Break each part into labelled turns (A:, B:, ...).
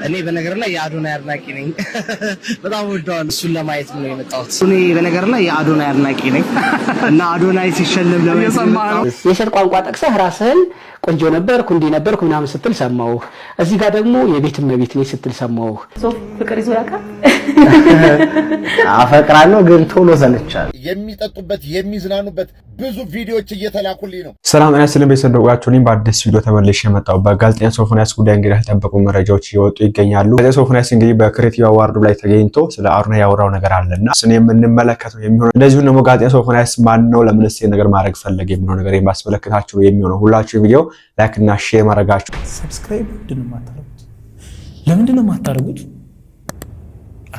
A: እኔ በነገር ላይ የአዶናይ አድናቂ ነኝ። በጣም ወደዋለሁ። እሱን ለማየት ነው የመጣሁት። እኔ በነገር ላይ የአዶናይ አድናቂ ነኝ እና አዶናይ ሲሸለም ለማየት ነው።
B: የሸር ቋንቋ ጠቅሰህ ራስህን ቆንጆ ነበርኩ እንዲህ ነበርኩ ምናምን ስትል ሰማው። እዚህ ጋር ደግሞ የቤት እመቤት ነኝ ስትል ሰማው።
C: ፍቅር ይዞ ያውቃል?
A: አፈቅራለሁ ግን ቶሎ ሰለቻለሁ።
D: የሚጠጡበት የሚዝናኑበት ብዙ ቪዲዮዎች እየተላኩልኝ ነው።
E: ሰላም እና ሰላም ቤተሰቦቻችን ነኝ። በአዲስ ቪዲዮ ተመልሼ መጣሁ። በጋዜጠኛ ሶፎንያስ ጉዳይ እንግዲህ ያልተጠበቁ መረጃዎች እየወጡ ይገኛሉ። ጋዜጠኛ ሶፎንያስ እንግዲህ በክሬቲቭ አዋርዱ ላይ ተገኝቶ ስለ አዶናይ ያወራው ነገር አለና እሱን የምንመለከተው የሚሆነው እንደዚሁ ደግሞ ጋዜጠኛ ሶፎንያስ ማን ነው ለምንስ ነገር ማድረግ ፈለገ የሚሆነው ነገር የማስመለከታችሁ የሚሆነው ሁላችሁ ቪዲዮ ላይክ እና ሼር ማድረጋችሁ
F: ሰብስክራይብ ለምንድን ነው የማታደርጉት?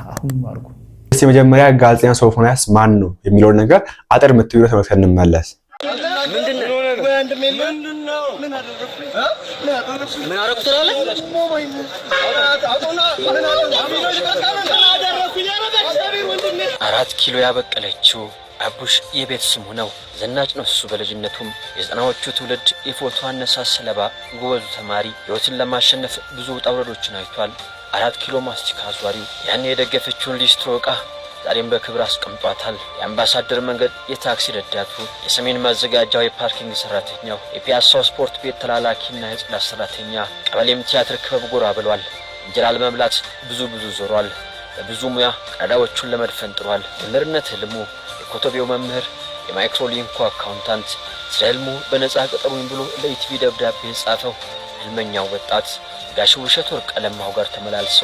F: አሁን ማርጉ።
E: እስቲ መጀመሪያ ጋዜጠኛ ሶፎንያስ ማን ነው የሚለው ነገር አጥር ምትዩ ተመልክተን እንመለስ።
G: አራት ኪሎ ያበቀለችው አቡሽ የቤት ስሙ ነው። ዘናጭ ነው እሱ በልጅነቱም የዘጠናዎቹ ትውልድ የፎቶ አነሳስ ሰለባ ጎበዙ ተማሪ ህይወትን ለማሸነፍ ብዙ ውጣ ውረዶችን አይቷል። 4 ኪሎ ማስቲካ አዟሪው ያኔ የደገፈችውን ሊስትሮ ዕቃ ዛሬም በክብር አስቀምጧታል። የአምባሳደር መንገድ የታክሲ ረዳቱ፣ የሰሜን ማዘጋጃው የፓርኪንግ ሰራተኛው፣ የፒያሳው ስፖርት ቤት ተላላኪና የጽዳት ሰራተኛ፣ ቀበሌም ቲያትር ክበብ ጎራ ብሏል። እንጀራ ለመብላት ብዙ ዞሯል። በብዙ ሙያ ቀዳዳዎቹን ለመድፈን ጥሯል። መምህርነት ህልሙ፣ የኮቶቤው መምህር፣ የማይክሮሊንኩ አካውንታንት፣ ስለ ህልሙ በነጻ ቀጠሩኝ ብሎ ለኢቲቪ ደብዳቤ ጻፈው ህልመኛው ወጣት ጋሽ ውብሸት ወርቅ አለማው ጋር ተመላልሶ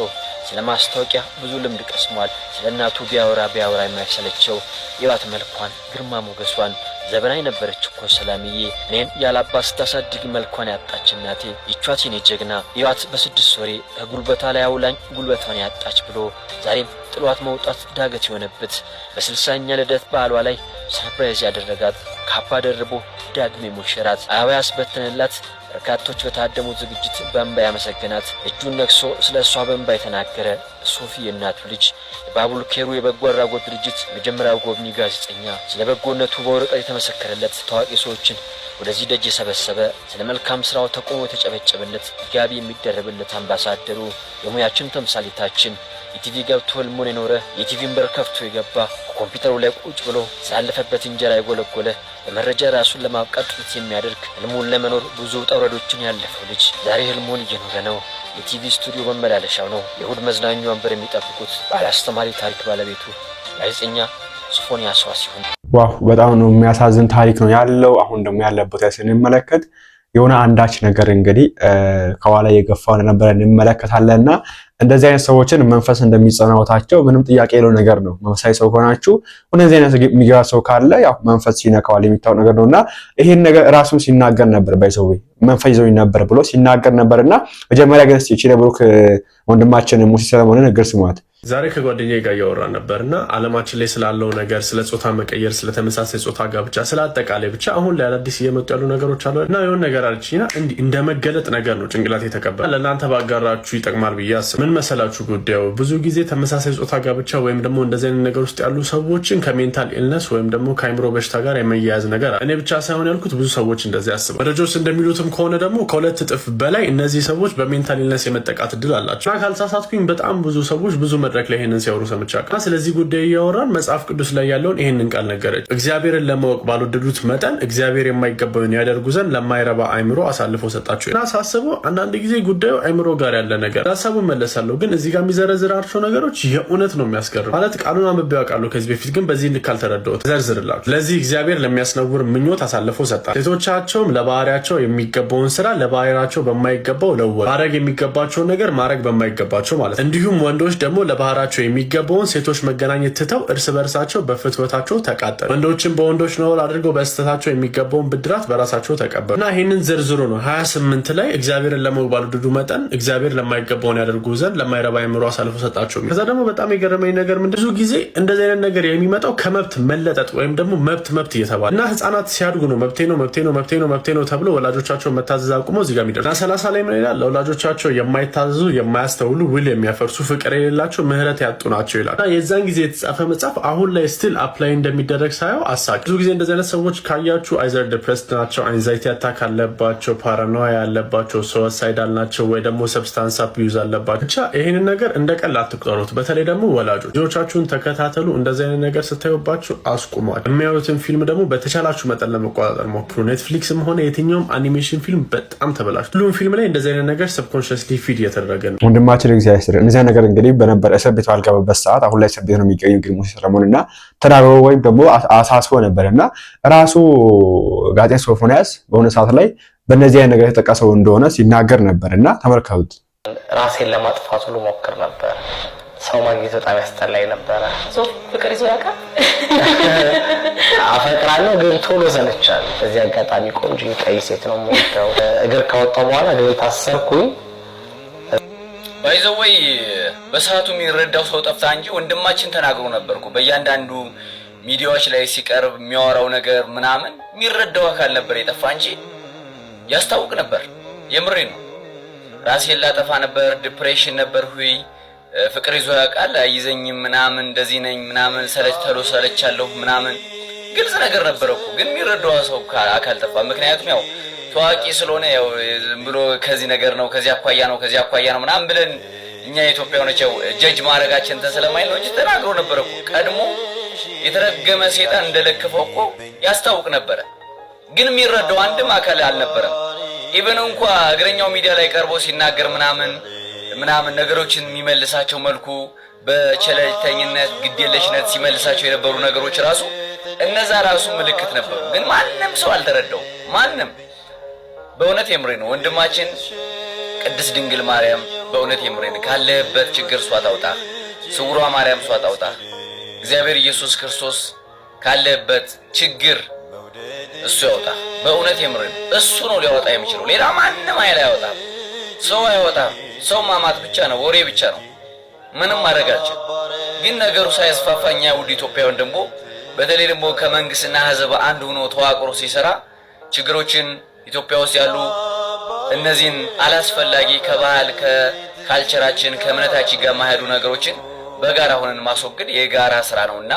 G: ስለ ማስታወቂያ ብዙ ልምድ ቀስሟል። ስለ እናቱ ቢያወራ የማይሰለቸው የዋት መልኳን ግርማ ሞገሷን ዘበናይ ነበረች እኮ ሰላምዬ እኔን ያላባት ስታሳድግ መልኳን ያጣች እናቴ ይቿት የኔ ጀግና የዋት በ6 ወሬ ከጉልበቷ ላይ አውላኝ ጉልበቷን ያጣች ብሎ ዛሬም ጥሏት መውጣት ዳገት የሆነበት በ60ኛ ልደት በዓሏ ላይ ሰርፕራይዝ ያደረጋት ካባ ደርቦ ዳግሜ ሞሸራት አበባ ያስበተነላት በርካቶች በታደሙት ዝግጅት በእንባ ያመሰገናት እጁን ነክሶ ስለ እሷ በእንባ የተናገረ ሶፊ የእናቱ ልጅ የባቡል ኬሩ የበጎ አድራጎት ድርጅት መጀመሪያው ጎብኚ ጋዜጠኛ ስለ በጎነቱ በወረቀት የተመሰከረለት ታዋቂ ሰዎችን ወደዚህ ደጅ የሰበሰበ ስለ መልካም ስራው ተቆሞ የተጨበጨበለት ጋቢ የሚደረብለት አምባሳደሩ የሙያችን ተምሳሌታችን ኢቲቪ ገብቶ ህልሙን የኖረ የቲቪን በር ከፍቶ የገባ ኮምፒውተሩ ላይ ቁጭ ብሎ ሳለፈበት እንጀራ የጎለጎለ በመረጃ ራሱን ለማብቃት ጥረት የሚያደርግ ህልሙን ለመኖር ብዙ ውጣ ውረዶችን ያለፈው ልጅ ዛሬ ህልሙን እየኖረ ነው። የቲቪ ስቱዲዮ መመላለሻው ነው። የእሁድ መዝናኛ ወንበር የሚጠብቁት ባለአስተማሪ ታሪክ ባለቤቱ ጋዜጠኛ ሶፎንያስ ሲሆን
E: ዋው በጣም ነው የሚያሳዝን ታሪክ ነው ያለው። አሁን ደግሞ ያለበት ስንመለከት የሆነ አንዳች ነገር እንግዲህ ከኋላ የገፋው ነበር እንመለከታለንና እንደዚህ አይነት ሰዎችን መንፈስ እንደሚጸናወታቸው ምንም ጥያቄ የለው ነገር ነው። መንፈሳዊ ሰው ሆናችሁ እንደዚህ አይነት የሚገባ ሰው ካለ ያው መንፈስ ሲነካዋል የሚታወቅ ነገር ነውና ይሄን ነገር ራሱን ሲናገር ነበር ባይሰው መንፈስ ይዞኝ ነበር ብሎ ሲናገር ነበርና መጀመሪያ ግን እስቲ ብሩክ ወንድማችን ሙሲ ሰለሞንን እግር ስሟት።
H: ዛሬ ከጓደኛዬ ጋር ያወራን ነበርና ዓለማችን ላይ ስላለው ነገር ስለ ጾታ መቀየር ስለ ተመሳሳይ ጾታ ጋብቻ ስለ አጠቃላይ ብቻ አሁን ላይ አዲስ እየመጡ ያሉ ነገሮች አሉ እና የሆነ ነገር አልችና እንደ መገለጥ ነገር ነው ጭንቅላት የተቀበለ ለእናንተ ባጋራችሁ ይጠቅማል ብዬ አስብ። ምን መሰላችሁ ጉዳዩ ብዙ ጊዜ ተመሳሳይ ጾታ ጋብቻ ወይም ደግሞ እንደዚህ አይነት ነገር ውስጥ ያሉ ሰዎችን ከሜንታል ኢልነስ ወይም ደግሞ ከአይምሮ በሽታ ጋር የመያያዝ ነገር እኔ ብቻ ሳይሆን ያልኩት ብዙ ሰዎች እንደዚህ ያስባሉ። መረጃዎች እንደሚሉትም ከሆነ ደግሞ ከ2 እጥፍ በላይ እነዚህ ሰዎች በሜንታል ኢልነስ የመጠቃት እድል አላቸው እና ካልተሳሳትኩኝ በጣም ብዙ ሰዎች ብዙ መድረክ ላይ ይሄንን ሲያወሩ ሰምቻለሁ። ስለዚህ ጉዳይ ያወራን መጽሐፍ ቅዱስ ላይ ያለውን ይሄንን ቃል ነገረች። እግዚአብሔርን ለማወቅ ባልወደዱት መጠን እግዚአብሔር የማይገባውን ያደርጉ ዘንድ ለማይረባ አይምሮ አሳልፎ ሰጣቸው እና ሳስበው አንዳንድ ጊዜ ጉዳዩ አይምሮ ጋር ያለ ነገር ሐሳቡ መለሳለሁ ግን እዚህ ጋር የሚዘረዝራቸው ነገሮች የእውነት ነው የሚያስገርም ማለት ቃሉን አንብቤ አውቃለሁ ከዚህ በፊት ግን በዚህ ልክ አልተረዳሁት። ዘርዝርላችሁ ለዚህ እግዚአብሔር ለሚያስነውር ምኞት አሳልፎ ሰጣቸው። ሴቶቻቸውም ለባህሪያቸው የሚገባውን ስራ ለባህሪያቸው በማይገባው ለወጡ ማድረግ የሚገባቸውን ነገር ማድረግ በማይገባቸው ማለት እንዲሁም ወንዶች ደግሞ ለባህሪያቸው የሚገባውን ሴቶች መገናኘት ትተው እርስ በርሳቸው በፍትወታቸው ተቃጠሉ። ወንዶችን በወንዶች ነው አድርገው በስተታቸው የሚገባውን ብድራት በራሳቸው ተቀበሉ እና ይሄንን ዝርዝሩ ነው 28 ላይ እግዚአብሔርን ለመግባል ድዱ መጠን እግዚአብሔር ለማይገባውን ያደርጉ ዘንድ ለማይረባ አይምሮ አሳልፎ ሰጣቸው። ከዛ ደግሞ በጣም የገረመኝ ነገር ምንድነው ብዙ ጊዜ እንደዚህ አይነት ነገር የሚመጣው ከመብት መለጠጥ ወይም ደግሞ መብት እየተባለ እና ህፃናት ሲያድጉ ነው መብቴ ነው ተብሎ ወላጆቻቸው መታዘዝ አቁመው እዚህ ጋር የሚደርሱ እና 30 ላይ ምን ይላል ለወላጆቻቸው የማይታዘዙ የማያስተውሉ ውል የሚያፈርሱ ፍቅር የሌላቸው ምህረት ያጡ ናቸው ይላል። እና የዛን ጊዜ የተጻፈ መጽሐፍ አሁን ላይ ስቲል አፕላይ እንደሚደረግ ሳየው አሳቅ። ብዙ ጊዜ እንደዚህ አይነት ሰዎች ካያችሁ አይዘር ዲፕሬስድ ናቸው፣ አንዛይቲ አታክ አለባቸው፣ ፓራኖያ ያለባቸው፣ ሱሳይዳል ናቸው፣ ወይ ደግሞ ሰብስታንስ አቢዩዝ አለባቸው። ብቻ ይህንን ነገር እንደ ቀላል አትቁጠሩት። በተለይ ደግሞ ወላጆች ልጆቻችሁን ተከታተሉ። እንደዚህ አይነት ነገር ስታዩባችሁ አስቁሟል። የሚያዩትን ፊልም ደግሞ በተቻላችሁ መጠን ለመቆጣጠር ሞክሩ። ኔትፍሊክስም ሆነ የትኛውም አኒሜሽን ፊልም በጣም ተበላሽቷል። ሁሉም ፊልም ላይ እንደዚህ አይነት ነገር ሰብኮንሽስሊ ፊድ እየተደረገ ነው።
E: ወንድማችን እግዚአብሔር እንደዚህ ነገር እንግዲህ በነበረ እስር ቤት ባልገባበት ሰዓት አሁን ላይ እስር ቤት ነው የሚገኘው። እንግዲህ ሙሴ ሰለሞን እና ተናግሮ ወይም ደግሞ አሳስቦ ነበርና ራሱ ጋዜጣ ሶፎንያስ በሆነ ሰዓት ላይ በእነዚህ አይነት ነገር የተጠቀሰው እንደሆነ ሲናገር ነበርና ተመልከቱት።
C: ራሴን ለማጥፋት ሁሉ ሞክር ነበር። ሰው ማግኘት በጣም ያስጠላኝ ነበረ። ፍቅር ይዞ ያውቃል። አፈቅራለሁ ግን ቶሎ ሰለቻለሁ። በዚህ አጋጣሚ ቆንጆ ቀይ ሴት ነው የምወደው። እግር ካወጣሁ በኋላ ግን ታሰርኩኝ።
I: ባይዘወይ በሰዓቱ የሚረዳው ሰው ጠፍታ እንጂ ወንድማችን ተናግሮ ነበርኩ። በእያንዳንዱ ሚዲያዎች ላይ ሲቀርብ የሚያወራው ነገር ምናምን የሚረዳው አካል ነበር የጠፋ እንጂ ያስታውቅ ነበር። የምሬ ነው። ራሴን ላጠፋ ነበር፣ ዲፕሬሽን ነበር፣ ሁይ ፍቅር ይዞ ያውቃል፣ አይዘኝም ምናምን፣ እንደዚህ ነኝ ምናምን፣ ሰለቻለሁ ምናምን ግልጽ ነገር ነበርኩ። ግን የሚረዳው ሰው አካል ጠፋ። ምክንያቱም ያው ታዋቂ ስለሆነ ያው ዝም ብሎ ከዚህ ነገር ነው ከዚህ አኳያ ነው ምናምን ብለን እኛ ኢትዮጵያውያን ጀጅ ማድረጋችን ስለማይል ነው እንጂ ተናግሮ ነበርኩ። ቀድሞ የተረገመ ሰይጣን እንደለከፈው እኮ ያስታውቅ ነበር። ግን የሚረዳው አንድም አካል አልነበረም። ኢቨን እንኳን እግረኛው ሚዲያ ላይ ቀርቦ ሲናገር ምናምን ነገሮችን የሚመልሳቸው መልኩ በቸለልተኝነት ግዴለሽነት ሲመልሳቸው የነበሩ ነገሮች ራሱ እነዛ ራሱ ምልክት ነበሩ። ግን ማንም ሰው አልተረዳው። ማንም በእውነት የምሬ ነው። ወንድማችን ቅድስት ድንግል ማርያም በእውነት የምሬ ነው ካለበት ችግር እሷ ታውጣ፣ ስውሯ ማርያም እሷ ታውጣ። እግዚአብሔር ኢየሱስ ክርስቶስ ካለበት ችግር እሱ ያውጣ። በእውነት የምሬ ነው። እሱ ነው ሊያወጣ የሚችለው። ሌላ ማንም ኃይል አያወጣም። ሰው አያወጣም። ሰው ማማት ብቻ ነው፣ ወሬ ብቻ ነው። ምንም ማድረጋችን ግን ነገሩ ሳይስፋፋ እኛ ውድ ኢትዮጵያውያን ደግሞ በተለይ ደግሞ ከመንግስትና ህዝብ አንድ ሆኖ ተዋቅሮ ሲሰራ ችግሮችን ኢትዮጵያ ውስጥ ያሉ እነዚህን አላስፈላጊ ከባህል ከካልቸራችን ከእምነታችን ጋር ማሄዱ ነገሮችን በጋራ ሆነን ማስወገድ የጋራ ስራ ነውና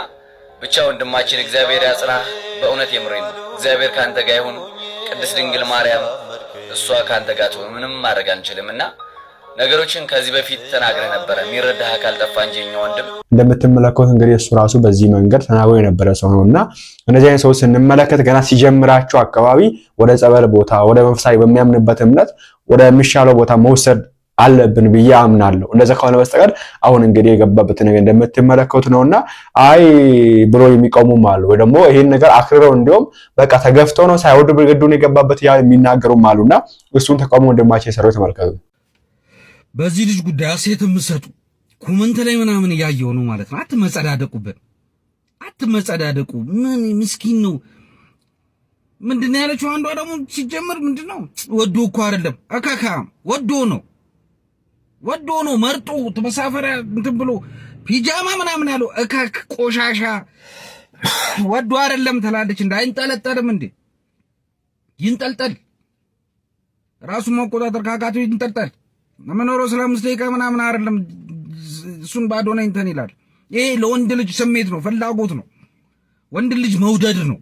I: ብቻ ወንድማችን እግዚአብሔር ያጽናህ። በእውነት የምሬን ነው። እግዚአብሔር ካንተ ጋር ይሁን። ቅድስት ድንግል ማርያም እሷ ካንተ ጋር ትሁን። ምንም ማድረግ አንችልምና ነገሮችን ከዚህ በፊት ተናግረህ ነበር። የሚረዳህ አካል ጠፋ እንጂ እኛ ወንድም
E: እንደምትመለከቱት እንግዲህ እሱ ራሱ በዚህ መንገድ ተናግሮ የነበረ ሰው ነውና እነዚህ አይነት ሰዎች ስንመለከት ገና ሲጀምራቸው አካባቢ ወደ ጸበል ቦታ ወደ መንፈሳዊ በሚያምንበት እምነት ወደ የሚሻለው ቦታ መውሰድ አለብን ብዬ አምናለሁ። እንደዛ ከሆነ በስተቀር አሁን እንግዲህ የገባበት ነገር እንደምትመለከቱት ነውና አይ ብሎ የሚቆሙም አሉ፣ ወይ ደግሞ ይሄን ነገር አክርረው እንዲሁም በቃ ተገፍቶ ነው ሳይወድ ብግዱን የገባበት ያ የሚናገሩም አሉና እሱን ተቃውሞ ወንድማችን የሰራው ተመልከቱ።
J: በዚህ ልጅ ጉዳይ አስተያየት የምትሰጡ ኮመንት ላይ ምናምን እያየሁ ነው ማለት ነው። አትመጸዳደቁበት፣ አትመጸዳደቁ። ምን ምስኪን ነው። ምንድነው ያለችው? አንዷ ደግሞ ሲጀምር ምንድነው ወዶ እኮ አይደለም አካካም ወዶ ነው መርጦ ተመሳፈሪያ እንትን ብሎ ፒጃማ ምናምን ያለው እካክ ቆሻሻ ወዶ አይደለም ትላለች። እንዳይንጠለጠልም እንዴ ይንጠልጠል። ራሱ መቆጣጠር ካቃተው ይንጠልጠል። መኖረው ስለ 5 ደቂቃ ምናምን አይደለም። እሱን ባዶ ነው እንትን ይላል። ይሄ ለወንድ ልጅ ስሜት ነው፣ ፍላጎት ነው፣ ወንድ ልጅ መውደድ ነው።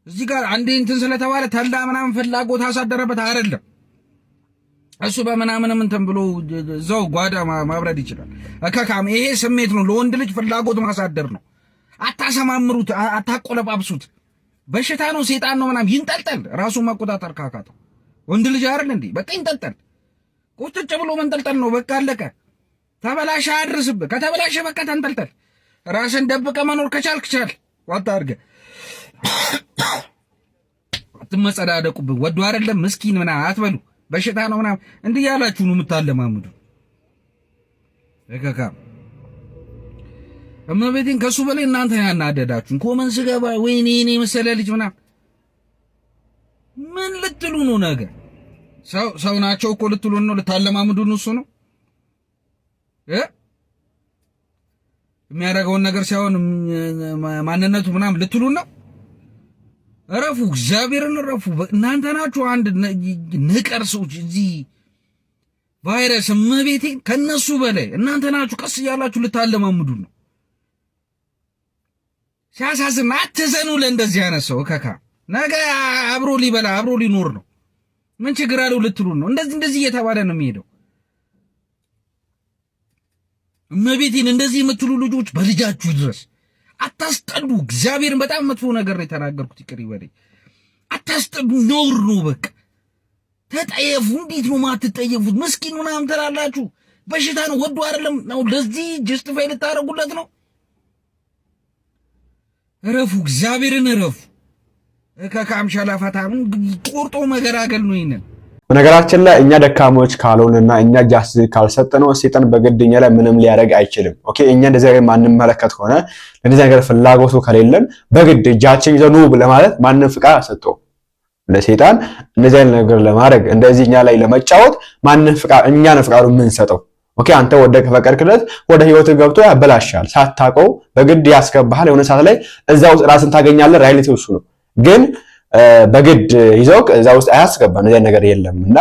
J: እዚህ ጋር አንዴ እንትን ስለተባለ ተላ ምናምን ፍላጎት አሳደረበት አይደለም። እሱ በምናምንም እንትን ብሎ ዘው ጓዳ ማብረድ ይችላል። አካካም ይሄ ስሜት ነው፣ ለወንድ ልጅ ፍላጎት ማሳደር ነው። አታሰማምሩት፣ አታቆለጳብሱት። በሽታ ነው፣ ሰይጣን ነው ምናምን። ይንጠልጠል። ራሱ መቆጣጠር ካቃተው ወንድ ልጅ አይደል እንዴ? በቃ ይንጠልጠል። ቁጭ ብሎ መንጠልጠል ነው። በቃ አለቀ። ተበላሸ አድርስብህ። ከተበላሸ በቃ ተንጠልጠል። ራስን ደብቀ መኖር ከቻልክ ቻል። ዋጣ አድርገህ አትመጸዳደቁብህ። ወዶ አይደለም ምስኪን ምናምን አትበሉ። በሽታ ነው ምናምን እንዲህ ያላችሁ ነው የምታለማምዱ። እከካ እመቤቴን ከሱ በላይ እናንተ ያናደዳችሁን ኮመን ስገባ ወይኔ እኔ መሰለ ልጅ ምናምን ምን ልትሉ ነው? ነገር ሰው ናቸው እኮ ልትሉ ነው? ልታለማምዱን እሱ ነው የሚያደርገውን ነገር ሳይሆን ማንነቱ ምናምን ልትሉ ነው? እረፉ፣ እግዚአብሔርን እረፉ። እናንተ ናችሁ አንድ ነቀር ሰዎች እዚህ ቫይረስ እመቤቴ ከነሱ በላይ እናንተ ናችሁ ቀስ እያላችሁ ልታለማምዱ ነው። ሲያሳዝን አትዘኑ። ለእንደዚህ አይነት ሰው ከካ ነገ አብሮ ሊበላ አብሮ ሊኖር ነው። ምን ችግር አለው ልትሉ ነው? እንደዚህ እየተባለ ነው የሚሄደው። እመቤቴን እንደዚህ የምትሉ ልጆች በልጃችሁ ድረስ አታስጠሉ። እግዚአብሔርን በጣም መጥፎ ነገር ነው የተናገርኩት፣ ይቅር ይበለኝ። አታስጠሉ፣ ነውር ነው በቃ። ተጠየፉ። እንዴት ነው ማትጠየፉት? ምስኪን ምናምን ትላላችሁ። በሽታ ነው ወዶ አይደለም ነው ለዚህ ጀስቲፋይ ልታረጉለት ነው? እረፉ፣ እግዚአብሔርን እረፉ። ከካምሻላ ፈታምን ቆርጦ መገራገል ነው ይሄንን።
E: በነገራችን ላይ እኛ ደካሞች ካልሆንና እኛ ጃስ ካልሰጠነው ሰይጣን በግድኛ ላይ ምንም ሊያደርግ አይችልም። ኦኬ እኛ እንደዚህ ነገር ማንመለከት ሆነ እንደዚህ ነገር ፍላጎቱ ከሌለን በግድ እጃችን ይዘው ነው ለማለት ማንም ፍቃድ አሰጠው ለሰይጣን እንደዚህ አይነት ነገር ለማድረግ እንደዚህ እኛ ላይ ለመጫወት ማንም ፍቃድ እኛ ነው ፍቃዱ ምን ሰጠው። ኦኬ አንተ ወደ ከፈቀድክለት ወደ ህይወት ገብቶ ያበላሻል። ሳታውቀው በግድ ያስገባሃል። የሆነ ሰዓት ላይ እዛው ራስን ታገኛለህ። ራይሊቲው እሱ ነው። ግን በግድ ይዘው እዛ ውስጥ አያስገባን እንደዚህ ነገር የለምና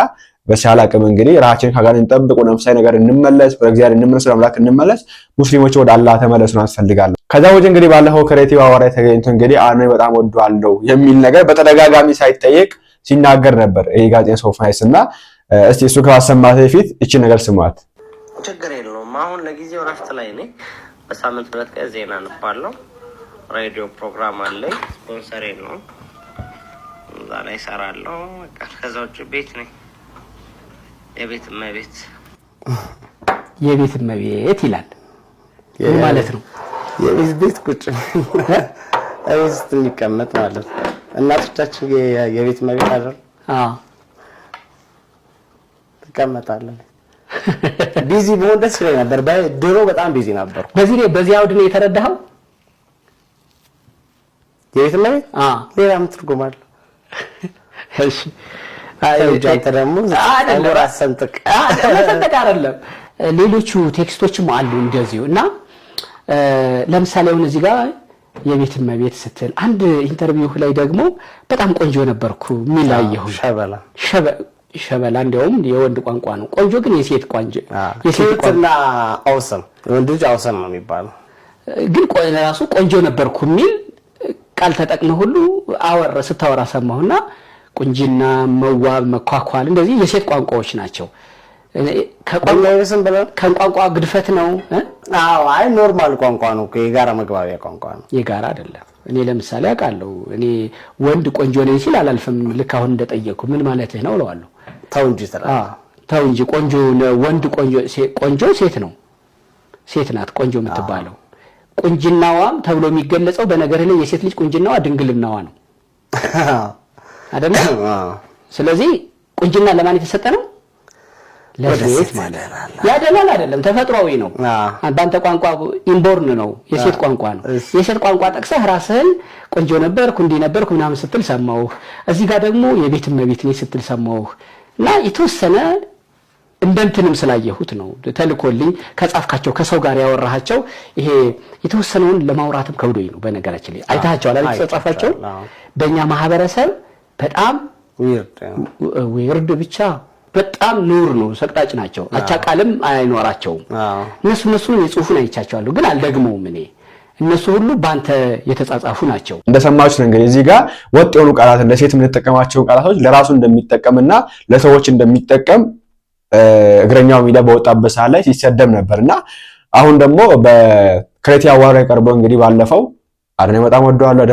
E: በቻለ አቅም እንግዲህ ራሳችንን ከጋኔን ጠብቁ። ነፍሳዊ ነገር እንመለስ፣ በእግዚአብሔር እንመለስ፣ አምላክ እንመለስ። ሙስሊሞች ወደ አላህ ተመለሱ ነው አስፈልጋለሁ። ከዛ ወዲህ እንግዲህ ባለፈው ክሬቲቭ አዋራ ተገኝቶ እንግዲህ አርኖ በጣም ወዷለው የሚል ነገር በተደጋጋሚ ሳይጠየቅ ሲናገር ነበር ይሄ ጋዜጠኛ ሶፋይስ እና እስቲ እሱ ከማሰማት በፊት እቺ ነገር ስሟት።
C: ችግር የለውም። አሁን ለጊዜው ረፍት ላይ ነኝ። በሳምንት 2 ቀን ዜና አነባለሁ። ሬዲዮ ፕሮግራም አለኝ። ስፖንሰር ነው እዛ ላይ እሰራለሁ። ከዛ ውጭ ቤት ነኝ። የቤት እመቤት ይላል ማለት ነው።
A: የቤት ቤት ቁጭ አይስት የሚቀመጥ ማለት ነው። እናቶቻችን የቤት እመቤት አይደል? ትቀመጣለህ። ቢዚ በሆነ ደስ ይለኝ ነበር። ድሮ በጣም ቢዚ ነበር።
B: በዚህ አውድ ነው የተረዳኸው?
A: የቤት እመቤት ሌላ ምን ትርጉም አለው? እሺ አንተ ደግሞ ሰንጥቅ
B: አይደለም። ሌሎቹ ቴክስቶችም አሉ እንደዚሁ እና ለምሳሌ አሁን እዚህ ጋር የቤት እመቤት ስትል አንድ ኢንተርቪው ላይ ደግሞ በጣም ቆንጆ ነበርኩ የሚላየው ሸበላ እንደውም የወንድ ቋንቋ ነው። ቆንጆ ግን የሴት ቋንቋ
A: የሴትና አውሰም ወንድ ልጅ አውሰም ነው የሚባለው።
B: ግን ራሱ ቆንጆ ነበርኩ የሚል ቃል ተጠቅመ ሁሉ ስታወራ ሰማሁና ቁንጅና፣ መዋብ፣ መኳኳል እንደዚህ የሴት ቋንቋዎች ናቸው። ከቋንቋ ግድፈት ነው።
A: አይ ኖርማል ቋንቋ ነው። የጋራ መግባቢያ ቋንቋ ነው።
B: የጋራ አይደለም። እኔ ለምሳሌ አውቃለሁ። እኔ ወንድ ቆንጆ ነኝ ሲል አላልፍም። ልክ አሁን እንደጠየቁ ምን ማለትህ ነው እለዋለሁ። ተው እንጂ ቆንጆ ወንድ ቆንጆ ሴት ነው። ሴት ናት ቆንጆ የምትባለው። ቁንጅናዋም ተብሎ የሚገለጸው በነገር ላይ የሴት ልጅ ቁንጅናዋ ድንግልናዋ ነው አይደል? ስለዚህ ቁንጅና ለማን የተሰጠ ነው? ለሴት ማለት ያደላል አይደለም፣ ተፈጥሯዊ ነው። በአንተ ቋንቋ ኢምቦርን ነው፣ የሴት ቋንቋ ነው። የሴት ቋንቋ ጠቅሰህ ራስህን ቆንጆ ነበርኩ እንዲህ ነበርኩ ምናምን ስትል ሰማሁህ። እዚህ ጋር ደግሞ የቤት እመቤት ነኝ ስትል ሰማሁህ እና የተወሰነ እንደንተንም ስላየሁት ነው ተልኮልኝ ከጻፍካቸው ከሰው ጋር ያወራሃቸው ይሄ የተወሰነውን ለማውራትም ከብዶኝ ነው። በነገራችን ላይ አይታቸው አላልክ ተጻፋቸው በእኛ ማህበረሰብ በጣም ዊርድ ብቻ በጣም ኑር ነው፣ ሰቅጣጭ ናቸው። አቻ ቃልም አይኖራቸውም። እነሱ የጽሁፉን አይቻቸዋለሁ ግን አልደግመውም። እኔ እነሱ ሁሉ ባንተ የተጻጻፉ ናቸው።
E: እንደሰማችሁ እንግዲህ እዚህ ጋር ወጥ የሆኑ ቃላት ለሴት የምንጠቀማቸው ቃላቶች ለራሱ እንደሚጠቀምና ለሰዎች እንደሚጠቀም እግረኛው ሚዲያ በወጣበት ሰዓት ላይ ሲሰደብ ነበርና አሁን ደግሞ በክሬቲቭ አዋራ ቀርቦ እንግዲህ ባለፈው አድኔ በጣም ወደዋለሁ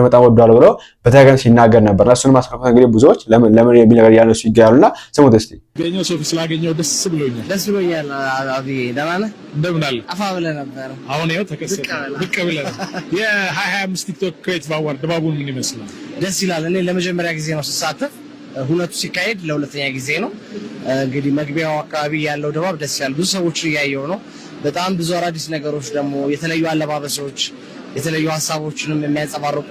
E: ብሎ በተገን ሲናገር ነበር። እሱን ማስከፈት እንግዲህ ብዙዎች ለምን የሚል ነገር ያነሱ ይጋሩና ስሙት እስቲ።
K: ገኘው ሶፊ ስላገኘው ደስ ብሎኛል።
A: አብይ ደህና ነህ?
K: እንደምን አለ?
A: አፋ ብለህ ነበር።
K: አሁን ይኸው ተከሰተ ብቅ ብለህ የ2025 ቲክቶክ ክሬቲቭ አዋርድ ድባቡን ምን ይመስላል?
A: ደስ ይላል። እኔ ለመጀመሪያ ጊዜ ነው ስሳተፍ፣ ሁለቱ ሲካሄድ ለሁለተኛ ጊዜ ነው። እንግዲህ መግቢያው አካባቢ ያለው ድባብ ደስ ይላል። ብዙ ሰዎች እያየው ነው። በጣም ብዙ አዳዲስ ነገሮች ደግሞ የተለዩ አለባበሶች የተለዩ ሐሳቦችንም የሚያንጸባርቁ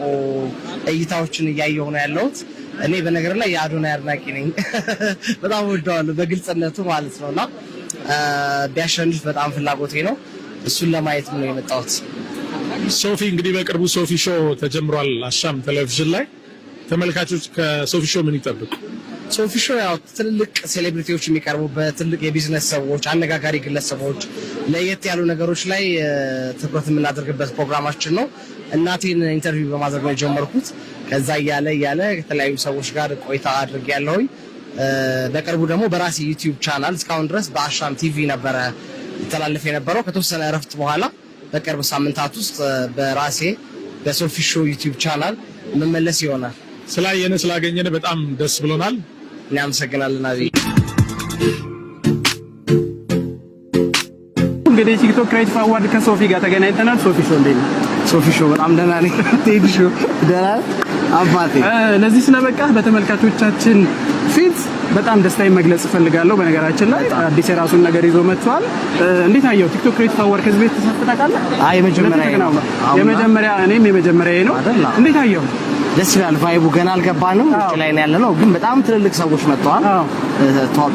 A: እይታዎችን እያየሁ ነው ያለሁት። እኔ በነገር ላይ የአዶናይ አድናቂ ነኝ። በጣም ወደዋለሁ በግልጽነቱ ማለት ነውና ቢያሸንፍ በጣም ፍላጎቴ ነው። እሱን ለማየት ነው የመጣሁት።
K: ሶፊ እንግዲህ በቅርቡ ሶፊ ሾው ተጀምሯል አሻም ቴሌቪዥን ላይ። ተመልካቾች ከሶፊ ሾው ምን ይጠብቁ?
A: ሶፊ ሾው ያው ትልልቅ ሴሌብሪቲዎች የሚቀርቡበት ትልቅ የቢዝነስ ሰዎች፣ አነጋጋሪ ግለሰቦች፣ ለየት ያሉ ነገሮች ላይ ትኩረት የምናደርግበት ፕሮግራማችን ነው። እናቴን ኢንተርቪው በማድረግ ነው የጀመርኩት። ከዛ እያለ ከተለያዩ ሰዎች ጋር ቆይታ አድርጌያለሁኝ። በቅርቡ ደግሞ በራሴ ዩቲዩብ ቻናል እስካሁን ድረስ በአሻም ቲቪ ነበረ ይተላለፍ የነበረው። ከተወሰነ እረፍት በኋላ በቅርብ ሳምንታት ውስጥ በራሴ በሶፊ ሾው ዩቲዩብ ቻናል መመለስ ይሆናል።
K: ስላየነ ስላገኘነ በጣም ደስ ብሎናል።
A: እናመሰግናለን። አዚ
L: እንግዲህ ቲክቶክ ክሬቲቭ አዋርድ ከሶፊ ጋር ተገናኝተናል። ሶፊ ሾው እንዴት ነው?
A: ሶፊ ሾው በጣም ደህና ነኝ። ቴዲ ሾው ደህና አባቴ።
L: ለዚህ ስለበቃህ በተመልካቾቻችን ፊት በጣም ደስታዬን መግለጽ እፈልጋለሁ። በነገራችን ላይ አዲስ የራሱን ነገር ይዞ መጥቷል። እንዴት አየው? ቲክቶክ ክሬቲቭ አዋርድ ከዚህ ቤት ተሳትፈህ ታውቃለህ?
A: አይ የመጀመሪያ ነው።
L: እኔም የመጀመሪያዬ ነው። እንዴት አየው?
A: ደስ ይላል። ቫይቡ ገና አልገባንም፣ ውጭ ላይ ነው ያለነው፣ ግን በጣም ትልልቅ ሰዎች መጥተዋል።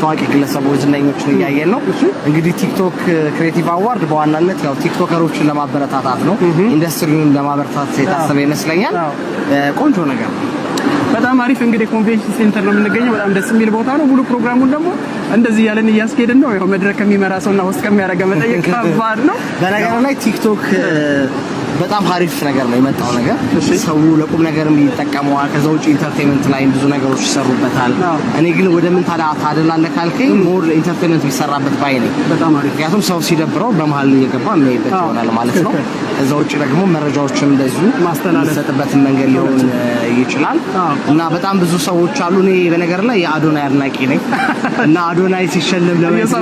A: ታዋቂ ግለሰቦች ዝነኞችን እያየን ነው። እንግዲህ ቲክቶክ ክሬቲቭ አዋርድ በዋናነት ያው ቲክቶከሮችን ለማበረታታት ነው፣ ኢንዱስትሪውን ለማበረታታት የታሰበ ይመስለኛል። ቆንጆ ነገር ነው።
L: በጣም አሪፍ። እንግዲህ ኮንቬንሽን ሴንተር ነው የምንገኘው። በጣም ደስ የሚል ቦታ ነው። ሙሉ ፕሮግራሙን ደግሞ እንደዚህ ያለን እያስኬድን ነው። ያው መድረክ ከሚመራ ሰውና ሆስት ከሚያደርግ መጠየቅ ከባድ ነው።
A: በነገሩ ላይ ቲክቶክ በጣም አሪፍ ነገር ነው የመጣው ነገር። ሰው ለቁም ነገርም ይጠቀመዋል። ከዛ ውጪ ኢንተርቴይንመንት ላይ ብዙ ነገሮች ይሰሩበታል። እኔ ግን ወደ ምን ታደላለህ ካልከኝ ሞር ኢንተርቴይንመንት ቢሰራበት ባይ ነኝ።
L: በጣም አሪፍ።
A: ምክንያቱም ሰው ሲደብረው በመሀል እየገባ የሚያይበት ይሆናል ማለት ነው። ከዛ ውጪ ደግሞ መረጃዎችን እንደዚሁ ማስተላለፍበትን መንገድ ሊሆን ይችላል እና በጣም ብዙ ሰዎች አሉ። እኔ በነገር ላይ የአዶናይ አድናቂ ነኝ እና አዶናይ ሲሸለም ለማየት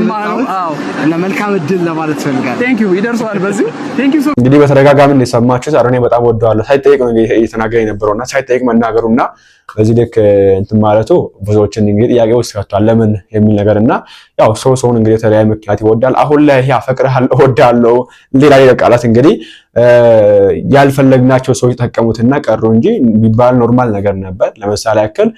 A: እና መልካም እድል ለማለት ፈልጋለሁ።
L: ቴንክ ዩ። ይደርሰዋል በዚሁ ቴንክ ዩ።
E: እንግዲህ በተደጋጋሚ እንደሰማችሁት አዶናይ በጣም ወደዋለሁ ሳይጠይቅ ነው እየተናገረ የነበረውና ሳይጠይቅ መናገሩና በዚህ ልክ እንትን ማለቱ ብዙዎችን እንግዲህ ጥያቄ ውስጥ ከቷል። ለምን የሚል ነገርና ያው ሰውን እንግዲህ የተለያየ ምክንያት ይወዳል። አሁን ላይ ያፈቅርሃል እወዳለሁ ሌላ ቃላት እንግዲህ ያልፈለግናቸው ሰዎች ተጠቀሙትና ቀሩ እንጂ የሚባል ኖርማል ነገር ነበር። ለምሳሌ ያክል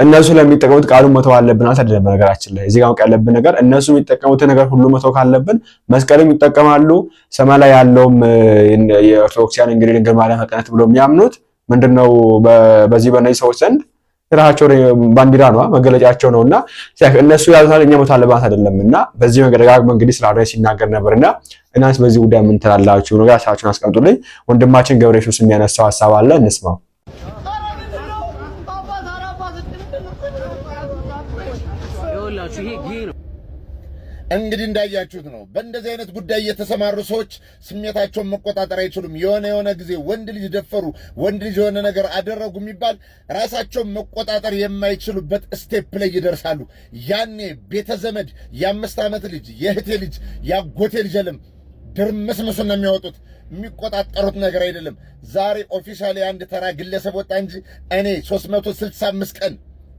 E: እነሱ ለሚጠቀሙት ቃሉን መተው አለብን አይደለም። በነገራችን ላይ እዚህ ጋር ያለብን ነገር እነሱ የሚጠቀሙት ነገር ሁሉ መተው ካለብን መስቀልም ይጠቀማሉ። ሰማይ ላይ ያለውም የኦርቶዶክሲያን እንግዲህ ድንግል ማርያም መቀነት ብሎ የሚያምኑት ምንድነው በዚህ በእነዚህ ሰዎች ዘንድ የራሳቸው ባንዲራ ነው መገለጫቸው ነውና እነሱ ያሉት እኛ መተው አለብን አይደለምና በዚህ ነገር ደጋግሞ እንግዲህ ስለ አዶናይ ሲናገር ነበርና እናንተ በዚህ ጉዳይ ምን ትላላችሁ? ነው ያሳችሁን አስቀምጡልኝ። ወንድማችን ገብረ ኢየሱስ የሚያነሳው ሐሳብ አለ እንስማው።
D: እንግዲህ እንዳያችሁት ነው። በእንደዚህ አይነት ጉዳይ የተሰማሩ ሰዎች ስሜታቸውን መቆጣጠር አይችሉም። የሆነ ጊዜ ወንድ ልጅ ደፈሩ፣ ወንድ ልጅ የሆነ ነገር አደረጉ የሚባል ራሳቸውን መቆጣጠር የማይችሉበት ስቴፕ ላይ ይደርሳሉ። ያኔ ቤተዘመድ የ5 ዓመት ልጅ፣ የእህቴ ልጅ፣ ያጎቴ ልጅ የለም ድርምስምሱን ነው የሚያወጡት። የሚቆጣጠሩት ነገር አይደለም። ዛሬ ኦፊሻሊ አንድ ተራ ግለሰብ ወጣ እንጂ እኔ 365 ቀን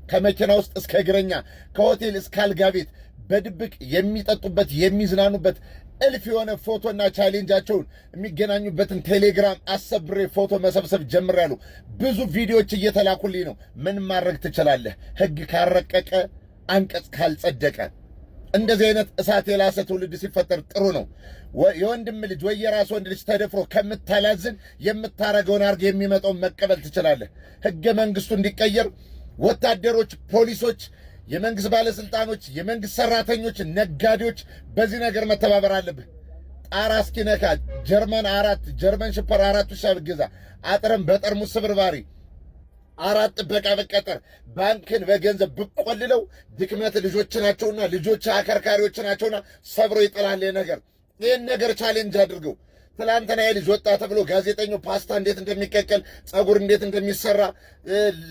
D: ከመኪና ውስጥ እስከ እግረኛ ከሆቴል እስከ አልጋ ቤት በድብቅ የሚጠጡበት የሚዝናኑበት እልፍ የሆነ ፎቶና ቻሌንጃቸውን የሚገናኙበትን ቴሌግራም አሰብሬ ፎቶ መሰብሰብ ጀምሬያለሁ። ብዙ ቪዲዮዎች እየተላኩልኝ ነው። ምን ማድረግ ትችላለህ? ሕግ ካረቀቀ አንቀጽ ካልጸደቀ እንደዚህ አይነት እሳት የላሰ ትውልድ ሲፈጠር ጥሩ ነው። የወንድም ልጅ ወይ የራስ ወንድ ልጅ ተደፍሮ ከምታላዝን የምታረገውን አርግ የሚመጣውን መቀበል ትችላለህ። ሕገ መንግስቱ እንዲቀየር ወታደሮች፣ ፖሊሶች፣ የመንግስት ባለስልጣኖች፣ የመንግስት ሰራተኞች፣ ነጋዴዎች በዚህ ነገር መተባበር አለብህ። ጣራ እስኪነካ ጀርመን ሽፐር 4 ውሻ ብገዛ አጥረም በጠርሙስ ስብርባሪ 4 ጥበቃ በቀጠር ባንክን በገንዘብ ብቆልለው ድክመት ልጆች ናቸውና ልጆች አከርካሪዎች ናቸውና ሰብሮ ይጥላል። ይህን ነገር ቻሌንጅ አድርገው። ትላንትና የልጅ ወጣ ተብሎ ጋዜጠኛው ፓስታ እንዴት እንደሚቀቀል ጸጉር እንዴት እንደሚሰራ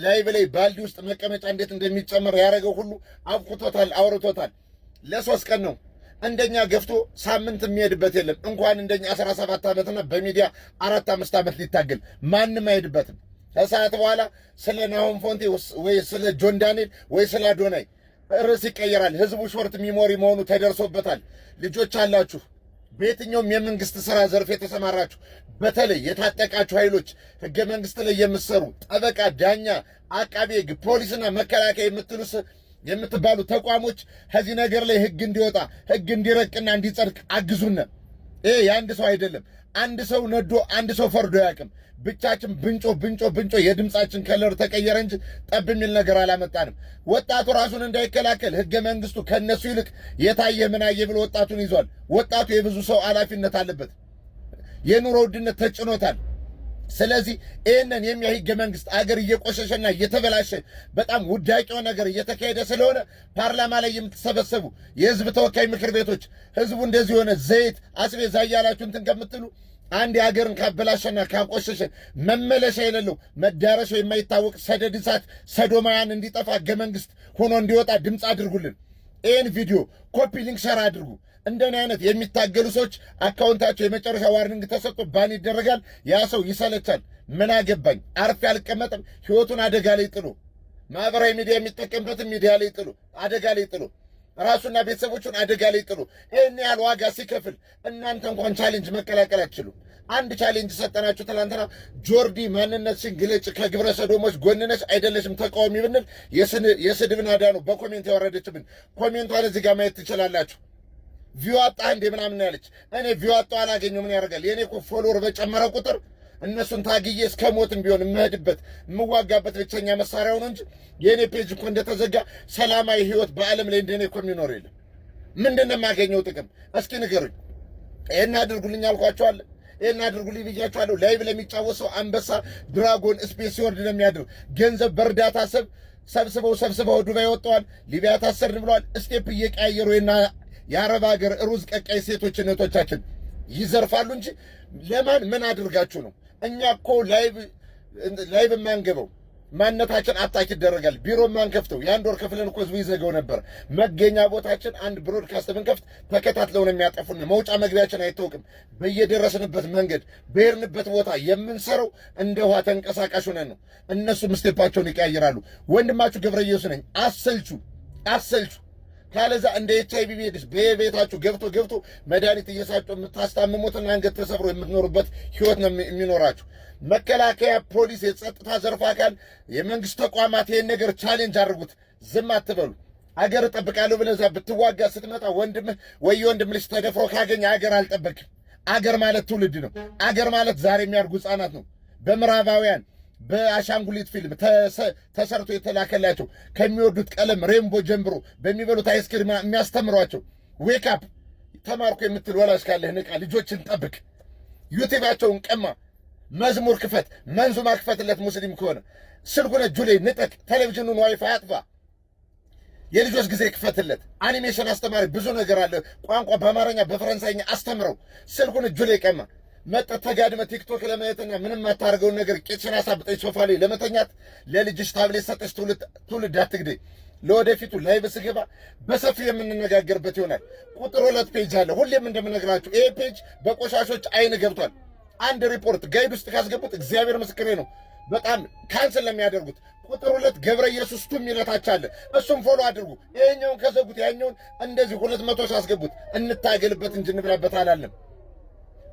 D: ላይቭ ላይ ባልዲ ውስጥ መቀመጫ እንዴት እንደሚጨመር ያደረገው ሁሉ አብኩቶታል፣ አውርቶታል። ለ3 ቀን ነው እንደኛ ገፍቶ ሳምንት የሚሄድበት የለም። እንኳን እንደኛ 17 ዓመትና በሚዲያ 4-5 ዓመት ሊታገል ማንም አይሄድበትም። ከሰዓት በኋላ ስለ ናሆም ፎንቴ ወይ ስለ ጆን ዳንኤል ወይ ስለ አዶናይ ርዕስ ይቀየራል። ህዝቡ ሾርት ሚሞሪ መሆኑ ተደርሶበታል። ልጆች አላችሁ፣ በየትኛውም የመንግስት ስራ ዘርፍ የተሰማራችሁ፣ በተለይ የታጠቃችሁ ኃይሎች፣ ህገ መንግስት ላይ የምትሰሩ ጠበቃ፣ ዳኛ፣ አቃቤ ህግ፣ ፖሊስና መከላከያ የምትባሉ ተቋሞች ከዚህ ነገር ላይ ህግ እንዲወጣ ህግ እንዲረቅና እንዲጸድቅ አግዙን። የአንድ ሰው አይደለም። አንድ ሰው ነዶ አንድ ሰው ፈርዶ ያቅም ብቻችን ብንጮ የድምጻችን ከለር ተቀየረ እንጂ ጠብ የሚል ነገር አላመጣንም። ወጣቱ ራሱን እንዳይከላከል ህገ መንግስቱ ከነሱ ይልቅ የታየ ምናየ ብሎ ወጣቱን ይዟል። ወጣቱ የብዙ ሰው ኃላፊነት አለበት። የኑሮ ውድነት ተጭኖታል። ስለዚህ ይህንን የሚያይ ህገ መንግስት አገር እየቆሸሸና እየተበላሸ በጣም ውዳቂው ነገር እየተካሄደ ስለሆነ ፓርላማ ላይ የምትሰበሰቡ የህዝብ ተወካይ ምክር ቤቶች ህዝቡ እንደዚህ ሆነ ዘይት አስቤዛ እያላችሁ እንትን ከምትሉ አንድ የሀገርን ካበላሸና ካቆሸሸ መመለሻ የሌለው መዳረሻው የማይታወቅ ሰደድ እሳት ሰዶማውያን እንዲጠፋ ህገ መንግስት ሆኖ እንዲወጣ ድምፅ አድርጉልን። ይህን ቪዲዮ ኮፒ ሊንክ ሸር አድርጉ። እንደኔ አይነት የሚታገሉ ሰዎች አካውንታቸው የመጨረሻ ዋርኒንግ ተሰጥቶ ባን ይደረጋል። ያ ሰው ይሰለቻል። ምን አገባኝ አርፌ አልቀመጥም። ህይወቱን አደጋ ላይ ጥሎ ማህበራዊ ሚዲያ የሚጠቀምበትን ሚዲያ ላይ ጥሎ አደጋ ላይ ጥሎ ራሱና ቤተሰቦቹን አደጋ ላይ ጥሎ ይህን ያህል ዋጋ ሲከፍል እናንተ እንኳን ቻሌንጅ መቀላቀል አትችሉም። አንድ ቻሌንጅ ሰጠናችሁ ትናንትና። ጆርዲ ማንነትሽን ግለጭ፣ ከግብረ ሰዶሞች ጎንነሽ አይደለሽም ተቃዋሚ ብንል የስድብ ናዳ ነው በኮሜንት ያወረደችብን። ኮሜንቷን እዚህ ጋር ማየት ትችላላችሁ። ቪው አጣህ እንዴ ምናምን ያለች። እኔ ቪው አጣሁ አላገኘው ምን ያደርጋል? የኔ እኮ ፎሎወር በጨመረ ቁጥር እነሱን ታግዬ እስከ ሞትም ቢሆን የምሄድበት የምዋጋበት ብቸኛ መሳሪያው ነው እንጂ የኔ ፔጅ እኮ እንደተዘጋ ሰላማዊ ህይወት በዓለም ላይ እንደኔ እኮ የሚኖር የለም። ምንድነው የማገኘው ጥቅም? እስኪ ንገሩኝ። ይሄን አድርጉልኝ አልኳቸዋለሁ። ይሄን አድርጉልኝ ብያቸዋለሁ። ላይቭ ለሚጫወተው አንበሳ ድራጎን ስፔስ ሲወርድ ነው የሚያድር። ገንዘብ በእርዳታ ሰብስበው ዱባይ ወጥተዋል። ሊቢያ ታሰርን ብለዋል። ስቴፕ እየቀያየሩ የአረብ ሀገር ሩዝ ቀቃይ ሴቶች እህቶቻችን ይዘርፋሉ እንጂ ለማን ምን አድርጋችሁ ነው? እኛ እኮ ላይቭ የማንገበው ማንነታችን አታክ ይደረጋል። ቢሮ የማንከፍተው የአንድ ወር ከፍለን እኮ ህዝቡ ይዘገው ነበር። መገኛ ቦታችን አንድ ብሮድካስት ብንከፍት ተከታትለው ነው የሚያጠፉን። መውጫ መግቢያችን አይታወቅም። በየደረስንበት መንገድ በሄድንበት ቦታ የምንሰራው እንደ ውሃ ተንቀሳቃሽ ሆነን ነው። እነሱም ስቴፓቸውን ይቀያይራሉ። ወንድማችሁ ገብረ ኢየሱስ ነኝ። አሰልቹ ካለዛ እንደ ኤችአይቪ ኤድስ በቤታችሁ ገብቶ መድኃኒት እየሳጩ የምታስታምሙትና አንገት ተሰብሮ የምትኖሩበት ህይወት ነው የሚኖራችሁ። መከላከያ፣ ፖሊስ፣ የጸጥታ ዘርፍ አካል፣ የመንግስት ተቋማት ይሄን ነገር ቻሌንጅ አድርጉት። ዝም አትበሉ። አገር እጠብቃለሁ ብለህ እዛ ብትዋጋ ስትመጣ ወንድምህ ወይ ወንድም ልጅ ተደፍሮ ካገኘ አገር አልጠበቅም። አገር ማለት ትውልድ ነው። አገር ማለት ዛሬ የሚያድጉ ህጻናት ነው። በምዕራባውያን በአሻንጉሊት ፊልም ተሰርቶ የተላከላቸው ከሚወዱት ቀለም ሬንቦ ጀምሮ በሚበሉት አይስክሪም የሚያስተምሯቸው ዌክ አፕ ተማርኩ የምትል ወላጅ ካለህ ንቃ። ልጆችን ጠብቅ። ዩቲዩባቸውን ቀማ። መዝሙር ክፈት፣ መንዙማ ክፈትለት። ሙስሊም ከሆነ ስልኩን እጁ ላይ ንጠቅ። ቴሌቪዥኑን ዋይፋይ አጥፋ። የልጆች ጊዜ ክፈትለት። አኒሜሽን አስተማሪ ብዙ ነገር አለ። ቋንቋ በአማርኛ በፈረንሳይኛ አስተምረው። ስልኩን እጁ ላይ ቀማ። መጠጥ ተጋድመ ቲክቶክ ለማየትና ምንም አታርገውን ነገር ቄችን አሳብጠኝ ሶፋ ላይ ለመተኛት ለልጅሽ ታብሌት ሰጠሽ። ትውልድ አትግደይ። ለወደፊቱ ላይቭ ስገባ በሰፊው የምንነጋገርበት ይሆናል። ቁጥር 2 ፔጅ አለ። ሁሌም እንደምነግራችሁ ይሄ ፔጅ በቆሻሾች አይን ገብቷል። አንድ ሪፖርት ጋይድ ውስጥ ካስገቡት እግዚአብሔር ምስክሬ ነው በጣም ካንስል ለሚያደርጉት ቁጥር 2 ገብረ ኢየሱስ ቱም ይለታች አለ። እሱም ፎሎ አድርጉ። ይሄኛውን ከዘጉት ያኛውን እንደዚህ 200 ሳስገቡት እንታገልበት እንጂ እንብላበት አላለም።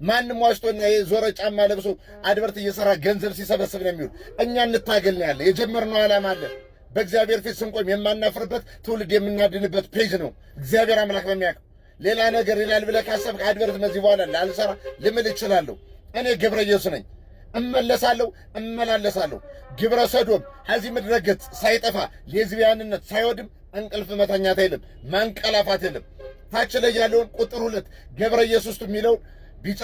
D: ማንም ዋሽቶና የዞረ ጫማ ለብሶ አድቨርት እየሰራ ገንዘብ ሲሰበስብ ነው የሚውል። እኛ እንታገል ነው ያለ። የጀመርነው ዓላማ አለ። በእግዚአብሔር ፊት ስንቆም የማናፍርበት ትውልድ የምናድንበት ፔጅ ነው። እግዚአብሔር አምላክ በሚያውቀው ሌላ ነገር ይላል ብለህ ካሰብክ አድቨርት መዚህ በኋላ ላልሰራ ልምል እችላለሁ። እኔ ገብረ ኢየሱስ ነኝ። እመላለሳለሁ። ግብረ ሰዶም ከዚህ ምድረ ገጽ ሳይጠፋ ሌዝቢያንነት ሳይወድም እንቅልፍ መተኛት የለም፣ ማንቀላፋት የለም። ታች ላይ ያለውን ቁጥር 2 ገብረ ኢየሱስ የሚለውን ቢጫ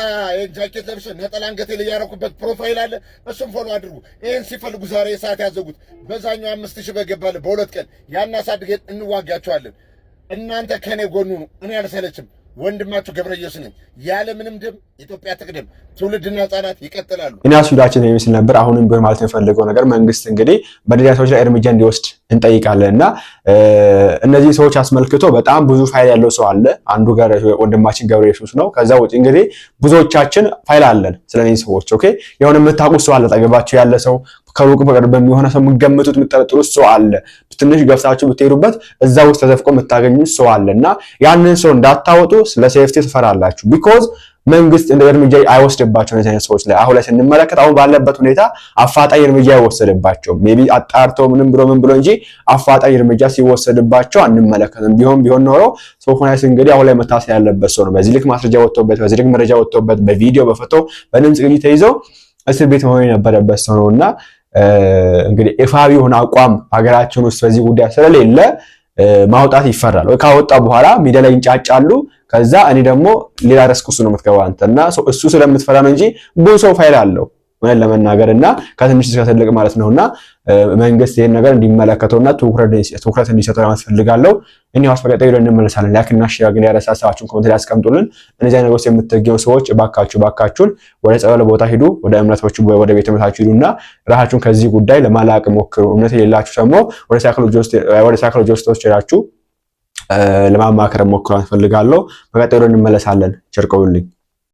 D: ጃኬት ለብሼ ነጠላ አንገቴ ላይ ያረኩበት ፕሮፋይል አለ። እሱም ፎሎ አድርጉ። ይህን ሲፈልጉ ዛሬ ሰዓት ያዘጉት። በዛኛው 5000 በገባለ በ2 ቀን ያን አሳድገን እንዋጋቸዋለን። እናንተ ከኔ ጎኑ ነው። እኔ አልሰለችም። ወንድማችሁ ገብረ ኢየሱስ ነኝ። ያለ ምንም ደም ኢትዮጵያ ትቅደም። ትውልድና ህጻናት ይቀጥላሉ። እናስ ቪዲዮአችን የሚመስል ነበር። አሁንም ቢሆን ማለት የፈለገው ነገር መንግስት እንግዲህ በእነዚህ ሰዎች ላይ እርምጃ እንዲወስድ እንጠይቃለንና እነዚህ ሰዎች አስመልክቶ በጣም ብዙ ፋይል ያለው ሰው አለ። አንዱ ጋር ወንድማችን ገብረ ኢየሱስ ነው። ከዛ ውጪ እንግዲህ ብዙዎቻችን ፋይል አለን ስለዚህ ሰዎች። ኦኬ የሆነ የምታውቁት ሰው አለ፣ ጠገባችሁ ያለ ሰው፣ ከሩቅ በቅርብ በሚሆነ ሰው የምትገምቱት የምትጠረጥሩት ሰው አለ። ትንሽ ገፍታችሁ ብትሄዱበት እዛ ውስጥ ተዘፍቆ የምታገኙት ሰው አለና ያንን ሰው እንዳታወጡ ስለ ሴፍቲ ትፈራላችሁ። ቢኮዝ
E: መንግስት እንደ እርምጃ አይወስድባቸው እነዚህ አይነት ሰዎች ላይ አሁን ላይ ስንመለከት አሁን ባለበት ሁኔታ አፋጣኝ እርምጃ አይወሰድባቸው ሜቢ አጣርቶ ምን ብሎ እንጂ አፋጣኝ እርምጃ ሲወሰድባቸው አንመለከትም። ቢሆን ኖሮ ሶፎንያስ እንግዲህ አሁን ላይ መታሰር ያለበት ሰው ነው። በዚህ ልክ ማስረጃ ወጥቶበት በዚህ ልክ መረጃ ወጥቶበት በቪዲዮ በፎቶ በድምጽ ቅጂ ተይዞ እስር ቤት መሆን የነበረበት ሰው ነውና እንግዲህ ኢፋዊ የሆነ አቋም ሀገራችን ውስጥ በዚህ ጉዳይ ስለሌለ ማውጣት ይፈራል። ወይ ካወጣ በኋላ ሚዲያ ላይ እንጫጫሉ። ከዛ እኔ ደግሞ ሌላ ረስኩስ ነው የምትገባው አንተና እሱ ስለምትፈራ ነው እንጂ ብዙ ሰው ፋይል አለው ማለት ለመናገርና ከትንሽ እስከ ትልቅ ማለት ነውና መንግስት ይሄን ነገር እንዲመለከተውና ትኩረት እንዲሰጠው ያስፈልጋለሁ። እኔ አስፈቀጠው ይለን እንመለሳለን። ላይክና ሼር ግን ያረሳሳችሁን ኮሜንት ላይ አስቀምጡልን። እነዚህ ነገሮች የምትገኙ ሰዎች ባካችሁን ወደ ጸበል ቦታ ሂዱ፣ ወደ እምነቶቹ ወደ ቤተ እምነታችሁ ሂዱና ራሳችሁን ከዚህ ጉዳይ ለማላቅ ሞክሩ። እምነት የሌላችሁ ደግሞ ወደ ሳይኮሎጂስቶች ሄዳችሁ ለማማከር ሞክሩ። ፈልጋለሁ። በቀጣዩ እንመለሳለን። ቸር ቆዩልኝ።